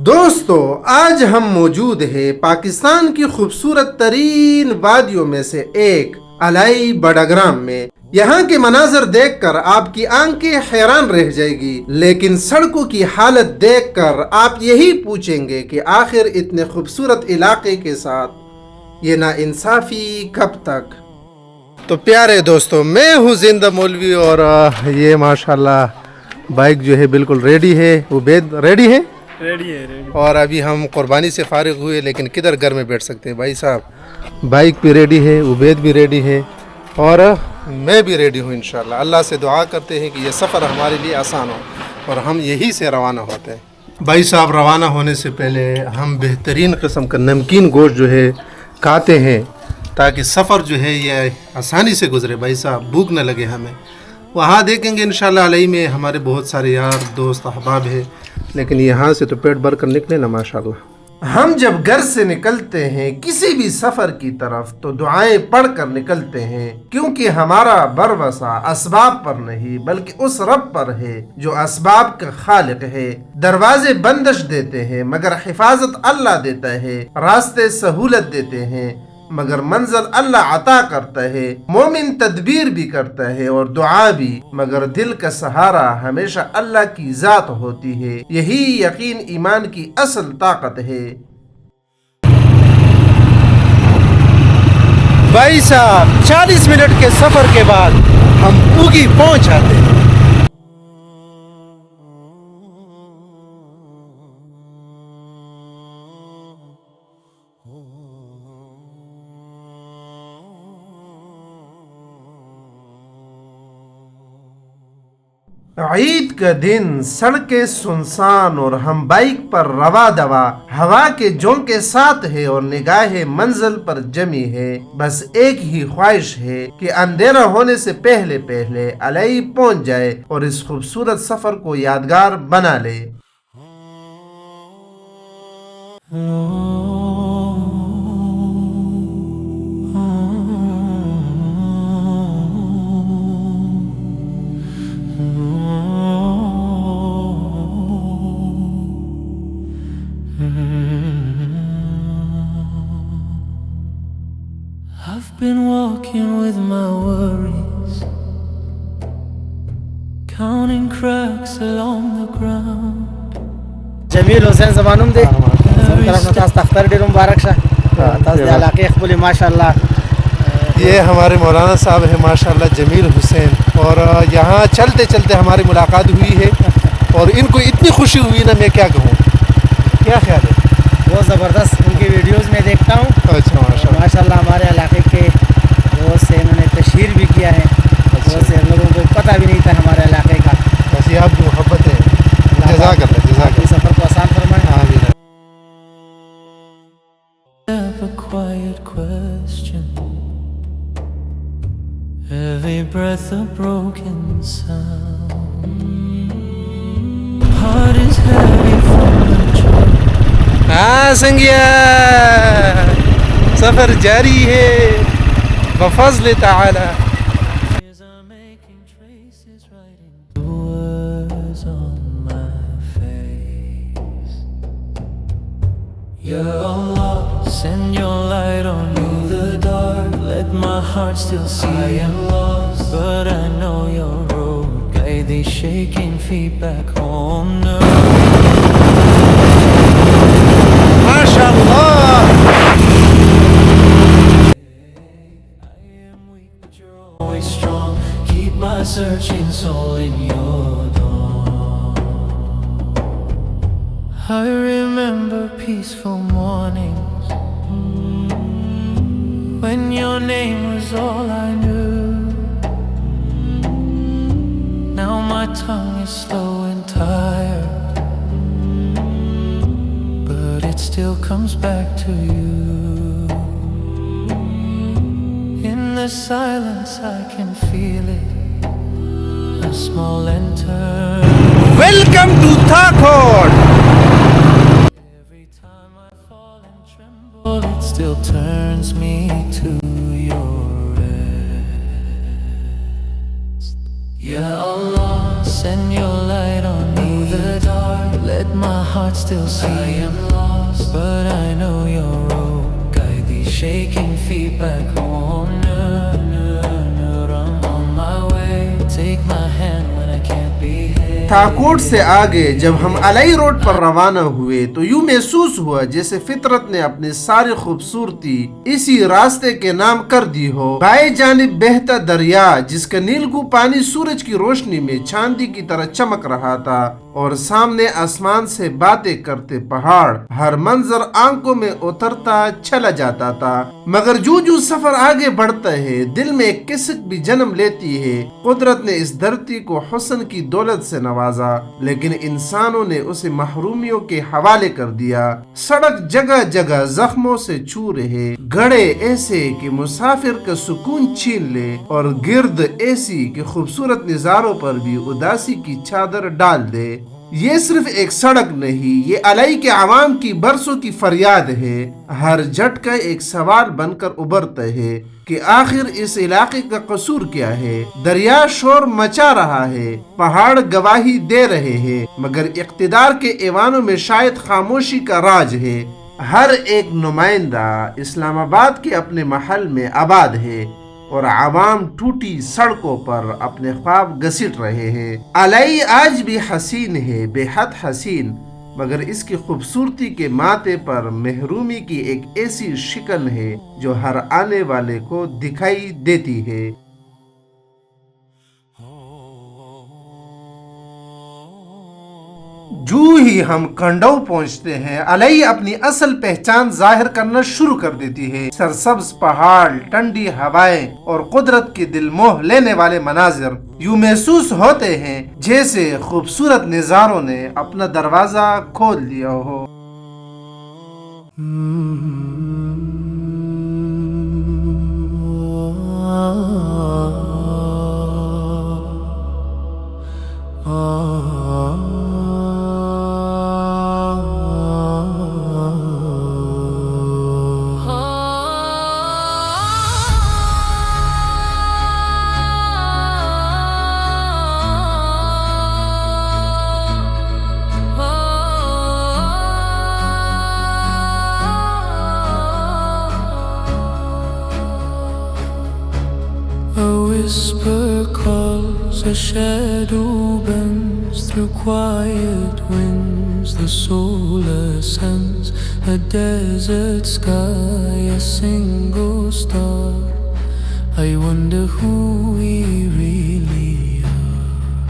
دوستو آج ہم موجود ہیں پاکستان کی خوبصورت ترین وادیوں میں سے ایک الائی بڑاگرام میں۔ یہاں کے مناظر دیکھ کر آپ کی آنکھیں حیران رہ جائے گی، لیکن سڑکوں کی حالت دیکھ کر آپ یہی پوچھیں گے کہ آخر اتنے خوبصورت علاقے کے ساتھ یہ ناانصافی کب تک۔ تو پیارے دوستو، میں ہوں زندہ مولوی اور یہ ماشاءاللہ بائک جو ہے بالکل ریڈی ہے۔ عبید ریڈی ہے؟ ریڈی۔ اور ابھی ہم قربانی سے فارغ ہوئے، لیکن کدھر گھر میں بیٹھ سکتے ہیں بھائی صاحب۔ بائک بھی ریڈی ہے، عبید بھی ریڈی ہے اور میں بھی ریڈی ہوں انشاءاللہ۔ اللہ سے دعا کرتے ہیں کہ یہ سفر ہمارے لیے آسان ہو اور ہم یہی سے روانہ ہوتے ہیں۔ بھائی صاحب روانہ ہونے سے پہلے ہم بہترین قسم کا نمکین گوشت جو ہے کھاتے ہیں تاکہ سفر جو ہے یہ آسانی سے گزرے۔ بھائی صاحب بھوک نہ لگے ہمیں۔ وہاں دیکھیں گے انشاءاللہ الائی میں ہمارے بہت سارے یار دوست احباب ہیں، لیکن یہاں سے تو پیٹ بھر کر نکلے نا ماشاءاللہ۔ ہم جب گھر سے نکلتے ہیں کسی بھی سفر کی طرف تو دعائیں پڑھ کر نکلتے ہیں، کیونکہ ہمارا بھروسہ اسباب پر نہیں بلکہ اس رب پر ہے جو اسباب کا خالق ہے۔ دروازے بندش دیتے ہیں مگر حفاظت اللہ دیتا ہے، راستے سہولت دیتے ہیں مگر منزل اللہ عطا کرتا ہے۔ مومن تدبیر بھی کرتا ہے اور دعا بھی، مگر دل کا سہارا ہمیشہ اللہ کی ذات ہوتی ہے۔ یہی یقین ایمان کی اصل طاقت ہے۔ بھائی صاحب 40 منٹ کے سفر کے بعد ہم اوگی پہنچ جاتے ہیں۔ عید کا دن، سڑکیں سنسان اور ہم بائک پر روا دوا، ہوا کے جھونکے ساتھ ہے اور نگاہیں منزل پر جمی ہے۔ بس ایک ہی خواہش ہے کہ اندھیرا ہونے سے پہلے پہلے الائی پہنچ جائے اور اس خوبصورت سفر کو یادگار بنا لے۔ I've been walking with my worries, counting cracks along the ground. جمیل حسین زمانم دے زمون طرف نه تاسو تختر ډیر مبارک شه تاسو د علاقې خپل ماشاءالله۔ یہ ہمارے مولانا صاحب ہیں ماشاءاللہ جمیل حسین، اور یہاں چلتے چلتے ہماری ملاقات ہوئی ہے اور ان کو اتنی خوشی ہوئی نا میں کیا کہوں۔ کیا خیال ہے؟ بہت زبردست، ان کی ویڈیوز میں دیکھتا ہوں۔ اچھا ماشاءاللہ ہمارے علاقے کے بہت سے انہوں نے تشہیر بھی کیا ہے، بہت سے لوگوں کو پتہ بھی نہیں تھا ہمارے علاقے کا۔ بس یہ آپ کی محبت ہے، جزاک اللہ جزاک اللہ۔ سفر کو آسان فرمائیں۔ آمین۔ Have a quiet question, every breath a broken sound, heart is heavy from the joy. ہاں سنگیا، سفر جاری ہے بفضل تعالی۔ Tears are making traces, writing the words on my face. Ya Allah, send your light on me the dark, let my heart still see. I am lost, but I know your road, guide these shaking feet back home now. ماشاءاللہ۔ Always strong, keep my searching soul in your dawn. I remember peaceful mornings when your name was all I knew. Now my tongue is slow and tired, but it still comes back to you. In the silence I can feel it, a small lantern. Welcome to Thakot. Every time I fall and tremble, it still turns me to your rest. Ya Allah, send your light on me the dark, let my heart still see I am lost, but I know your road. Guide these shaking feet back home. I'm on my way. Take my hand when I can't be here. Thakot سے آگے جب ہم الائی road پر روانہ ہوئے تو یوں محسوس ہوا جیسے فطرت نے اپنی ساری خوبصورتی اسی راستے کے نام کر دی ہو. بائیں جانب بہتا دریا جس کا نیلگو پانی سورج کی روشنی میں چاندی کی طرح چمک رہا تھا، اور سامنے آسمان سے باتیں کرتے پہاڑ. ہر منظر آنکھوں میں اترتا چلا جاتا تھا، مگر جو سفر آگے بڑھتا ہے دل میں ایک کسک بھی جنم لیتی ہے. قدرت نے اس دھرتی کو حسن کی دولت سے نوازا، لیکن انسانوں نے اسے محرومیوں کے حوالے کر دیا. سڑک جگہ جگہ زخموں سے چھو رہے، گڑھے ایسے کہ مسافر کا سکون چھین لے، اور گرد ایسی کہ خوبصورت نظاروں پر بھی اداسی کی چادر ڈال دے. یہ صرف ایک سڑک نہیں، یہ الائی کے عوام کی برسوں کی فریاد ہے. ہر جھٹکا ایک سوال بن کر ابھرتا ہے کہ آخر اس علاقے کا قصور کیا ہے. دریا شور مچا رہا ہے، پہاڑ گواہی دے رہے ہیں، مگر اقتدار کے ایوانوں میں شاید خاموشی کا راج ہے. ہر ایک نمائندہ اسلام آباد کے اپنے محل میں آباد ہے، اور عوام ٹوٹی سڑکوں پر اپنے خواب گھسیٹ رہے ہیں. الائی آج بھی حسین ہے، بے حد حسین، مگر اس کی خوبصورتی کے ماتھے پر محرومی کی ایک ایسی شکن ہے جو ہر آنے والے کو دکھائی دیتی ہے. جو ہی ہم کنڈو پہنچتے ہیں الائی اپنی اصل پہچان ظاہر کرنا شروع کر دیتی ہے. سرسبز پہاڑ، ٹھنڈی ہوائیں اور قدرت کے دل موہ لینے والے مناظر یوں محسوس ہوتے ہیں جیسے خوبصورت نظاروں نے اپنا دروازہ کھول دیا ہو. Whisper calls, a shadow bends through quiet winds. The soul ascends a desert sky, a single star. I wonder who we really are.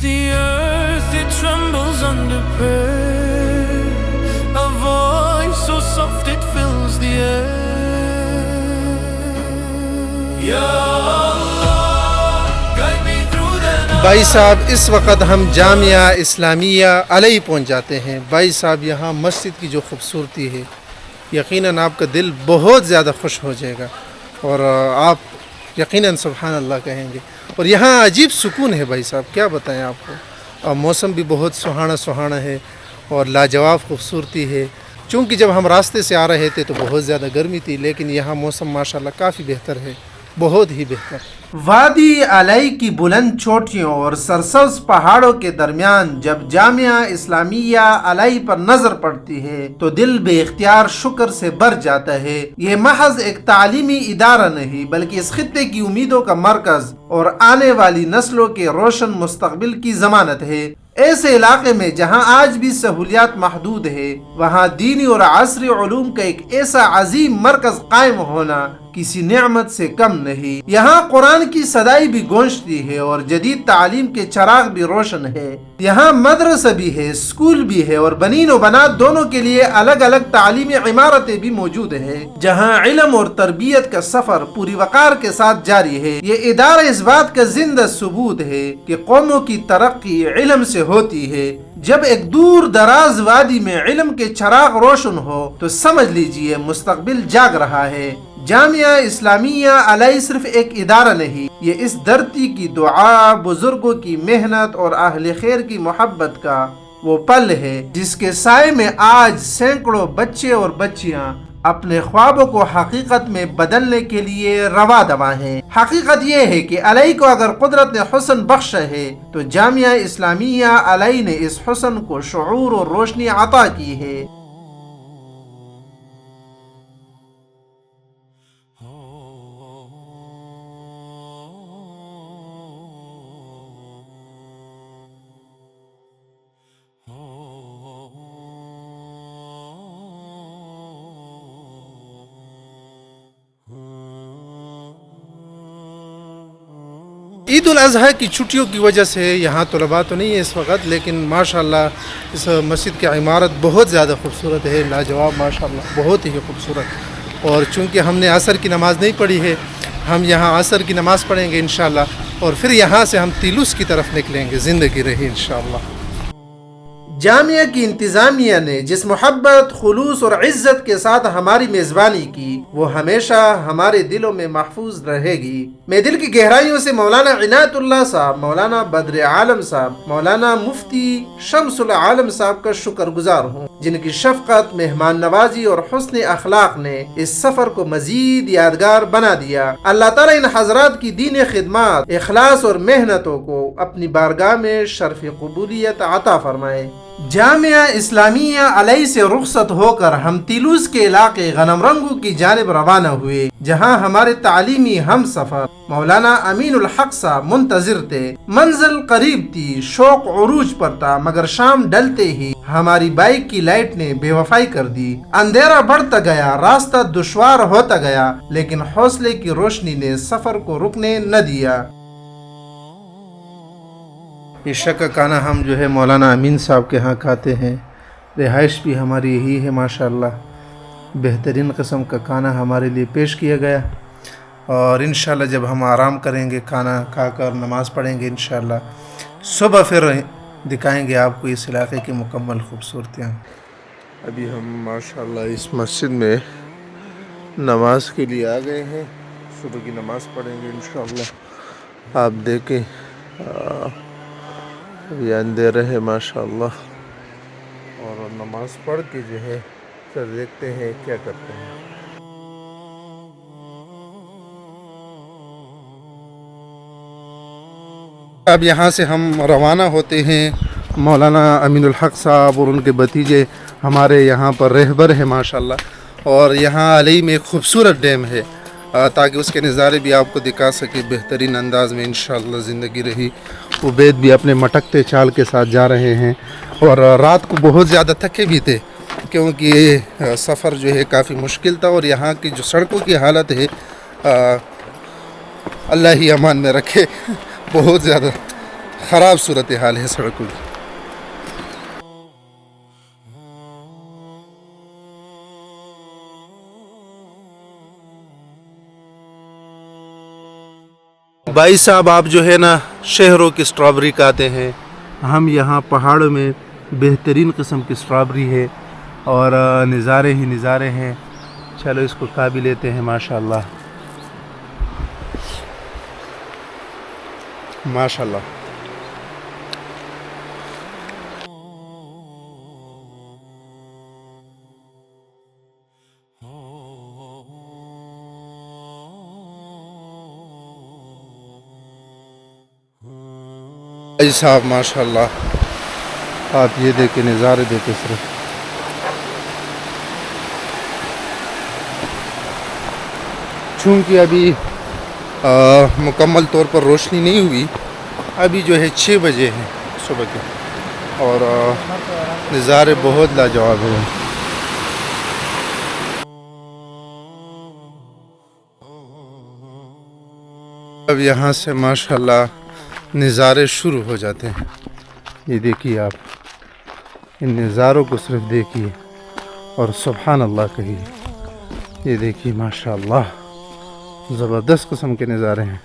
The earth, it trembles under prayer. A voice so soft it fills the air. بھائی صاحب اس وقت ہم جامعہ اسلامیہ الائی پہنچ جاتے ہیں. بھائی صاحب یہاں مسجد کی جو خوبصورتی ہے یقیناً آپ کا دل بہت زیادہ خوش ہو جائے گا، اور آپ یقیناً سبحان اللہ کہیں گے. اور یہاں عجیب سکون ہے بھائی صاحب، کیا بتائیں آپ کو. اور موسم بھی بہت سہانا ہے اور لاجواب خوبصورتی ہے. چونکہ جب ہم راستے سے آ رہے تھے تو بہت زیادہ گرمی تھی، لیکن یہاں موسم ماشاءاللہ کافی بہتر ہے، بہت ہی بہتر. وادی الائی کی بلند چوٹیوں اور سرسبز پہاڑوں کے درمیان جب جامعہ اسلامیہ الائی پر نظر پڑتی ہے تو دل بے اختیار شکر سے بھر جاتا ہے. یہ محض ایک تعلیمی ادارہ نہیں بلکہ اس خطے کی امیدوں کا مرکز اور آنے والی نسلوں کے روشن مستقبل کی ضمانت ہے. ایسے علاقے میں جہاں آج بھی سہولیات محدود ہے، وہاں دینی اور عصری علوم کا ایک ایسا عظیم مرکز قائم ہونا کسی نعمت سے کم نہیں. یہاں قرآن کی صدائی بھی گونجتی ہے اور جدید تعلیم کے چراغ بھی روشن ہے. یہاں مدرسہ بھی ہے، اسکول بھی ہے، اور بنین و بنات دونوں کے لیے الگ الگ تعلیمی عمارتیں بھی موجود ہیں، جہاں علم اور تربیت کا سفر پوری وقار کے ساتھ جاری ہے. یہ ادارہ اس بات کا زندہ ثبوت ہے کہ قوموں کی ترقی علم سے ہوتی ہے. جب ایک دور دراز وادی میں علم کے چراغ روشن ہو تو سمجھ لیجئے مستقبل جاگ رہا ہے. جامعہ اسلامیہ الائی صرف ایک ادارہ نہیں، یہ اس دھرتی کی دعا، بزرگوں کی محنت اور اہل خیر کی محبت کا وہ پل ہے جس کے سائے میں آج سینکڑوں بچے اور بچیاں اپنے خوابوں کو حقیقت میں بدلنے کے لیے رواں دواں ہیں۔ حقیقت یہ ہے کہ علی کو اگر قدرت نے حسن بخشا ہے تو جامعہ اسلامیہ علی نے اس حسن کو شعور اور روشنی عطا کی ہے۔ عید الاضحیٰ کی چھٹیوں کی وجہ سے یہاں طلباء تو نہیں ہے اس وقت، لیکن ماشاءاللہ اس مسجد کی عمارت بہت زیادہ خوبصورت ہے، لاجواب ماشاءاللہ بہت ہی خوبصورت۔ اور چونکہ ہم نے عصر کی نماز نہیں پڑھی ہے، ہم یہاں عصر کی نماز پڑھیں گے انشاءاللہ، اور پھر یہاں سے ہم تیلوس کی طرف نکلیں گے، زندگی رہی انشاءاللہ۔ جامعہ کی انتظامیہ نے جس محبت، خلوص اور عزت کے ساتھ ہماری میزبانی کی وہ ہمیشہ ہمارے دلوں میں محفوظ رہے گی۔ میں دل کی گہرائیوں سے مولانا عنایت اللہ صاحب، مولانا بدر عالم صاحب، مولانا مفتی شمس العالم صاحب کا شکر گزار ہوں، جن کی شفقت، مہمان نوازی اور حسن اخلاق نے اس سفر کو مزید یادگار بنا دیا۔ اللہ تعالیٰ ان حضرات کی دین خدمات، اخلاص اور محنتوں کو اپنی بارگاہ میں شرف قبولیت عطا فرمائے۔ جامعہ اسلامیہ علی سے رخصت ہو کر ہم تیلوس کے علاقے غنم رنگو کی جانب روانہ ہوئے، جہاں ہمارے تعلیمی ہم سفر مولانا امین الحق صاحب منتظر تھے۔ منزل قریب تھی، شوق عروج پر تھا، مگر شام ڈلتے ہی ہماری بائک کی لائٹ نے بے وفائی کر دی۔ اندھیرا بڑھتا گیا، راستہ دشوار ہوتا گیا، لیکن حوصلے کی روشنی نے سفر کو رکنے نہ دیا۔ عشاء کا کھانا ہم جو ہے مولانا امین صاحب کے ہاں کھاتے ہیں، رہائش بھی ہماری یہی ہے ماشاءاللہ۔ بہترین قسم کا کھانا ہمارے لیے پیش کیا گیا، اور انشاءاللہ جب ہم آرام کریں گے، کھانا کھا کر نماز پڑھیں گے انشاءاللہ، صبح پھر دکھائیں گے آپ کو اس علاقے کی مکمل خوبصورتیاں۔ ابھی ہم ماشاءاللہ اس مسجد میں نماز کے لیے آ گئے ہیں، صبح کی نماز پڑھیں گے انشاءاللہ۔ آپ دیکھیں یہ اندھیرا ہے ماشاءاللہ، اور نماز پڑھ کے جو ہے پھر دیکھتے ہیں کیا کرتے ہیں۔ اب یہاں سے ہم روانہ ہوتے ہیں۔ مولانا امین الحق صاحب اور ان کے بھتیجے ہمارے یہاں پر رہبر ہیں ماشاءاللہ، اور یہاں علی میں خوبصورت ڈیم ہے، تاکہ اس کے نظارے بھی آپ کو دکھا سکے بہترین انداز میں انشاءاللہ زندگی رہی۔ عبید بھی اپنے مٹکتے چال کے ساتھ جا رہے ہیں، اور رات کو بہت زیادہ تھکے بھی تھے کیونکہ یہ سفر جو ہے کافی مشکل تھا، اور یہاں کی جو سڑکوں کی حالت ہے اللہ ہی امان میں رکھے، بہت زیادہ خراب صورتحال ہے سڑکوں کی۔ بھائی صاحب آپ جو ہے نا شہروں کی اسٹرابری کھاتے ہیں، ہم یہاں پہاڑوں میں بہترین قسم کی اسٹرابری ہے، اور نظارے ہی نظارے ہیں۔ چلو اس کو کھا بھی لیتے ہیں ماشاءاللہ ماشاءاللہ۔ بھائی صاحب ماشاءاللہ آپ یہ دیکھیں، نظارے دیکھیں صرف۔ چونکہ ابھی مکمل طور پر روشنی نہیں ہوئی، ابھی جو ہے 6 بجے ہیں صبح کے، اور نظارے بہت لاجواب ہیں۔ اب یہاں سے ماشاءاللہ نظارے شروع ہو جاتے ہیں۔ یہ دیکھیے آپ ان نظاروں کو صرف دیکھیے اور سبحان اللہ کہیے۔ یہ دیکھیے ماشاءاللہ زبردست قسم کے نظارے ہیں۔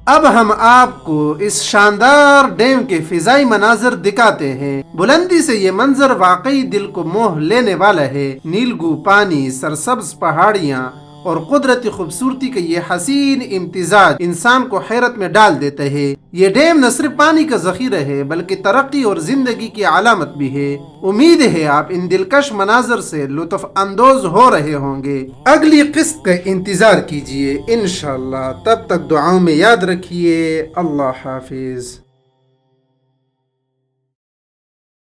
اب ہم آپ کو اس شاندار ڈیم کے فضائی مناظر دکھاتے ہیں۔ بلندی سے یہ منظر واقعی دل کو موہ لینے والا ہے۔ نیلگو پانی، سرسبز پہاڑیاں اور قدرتی خوبصورتی کا یہ حسین امتزاج انسان کو حیرت میں ڈال دیتا ہے۔ یہ ڈیم نہ صرف پانی کا ذخیرہ ہے بلکہ ترقی اور زندگی کی علامت بھی ہے۔ امید ہے آپ ان دلکش مناظر سے لطف اندوز ہو رہے ہوں گے۔ اگلی قسط کا انتظار کیجئے انشاءاللہ۔ تب تک دعاؤں میں یاد رکھیے۔ اللہ حافظ۔